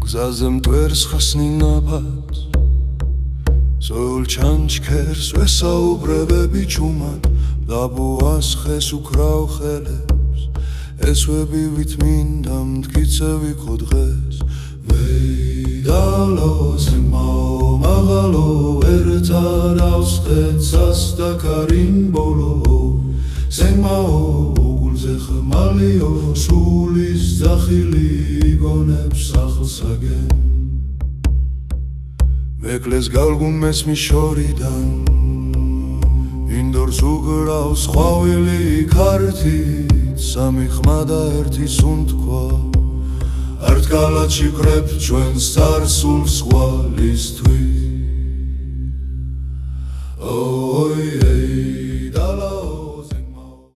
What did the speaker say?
გზაზე მტვერს ხასნი ნაფას ზოლ ჩანჩქერს ვესაუბრებები ჩუმად დაბოას ხეს უკრავ ხელებს ესვები ვით მინდა მტკიცე ვიქო დღეს მეიდალო ზემაო მაღალო ერთადავს ხეცას და კარიმბოლო ზემაო უგულზე ხმალიო სულის ძახილი იგონებს სახლსაგენ მეკლეს გალგუნმეს მიშორიდან ინდორს უგრავს ხვავილი ქართით სამი ხმა და ერთი სუნთქვა არტკალად შიგრებ ჩვენს წარსულს ხვალისთვის ოი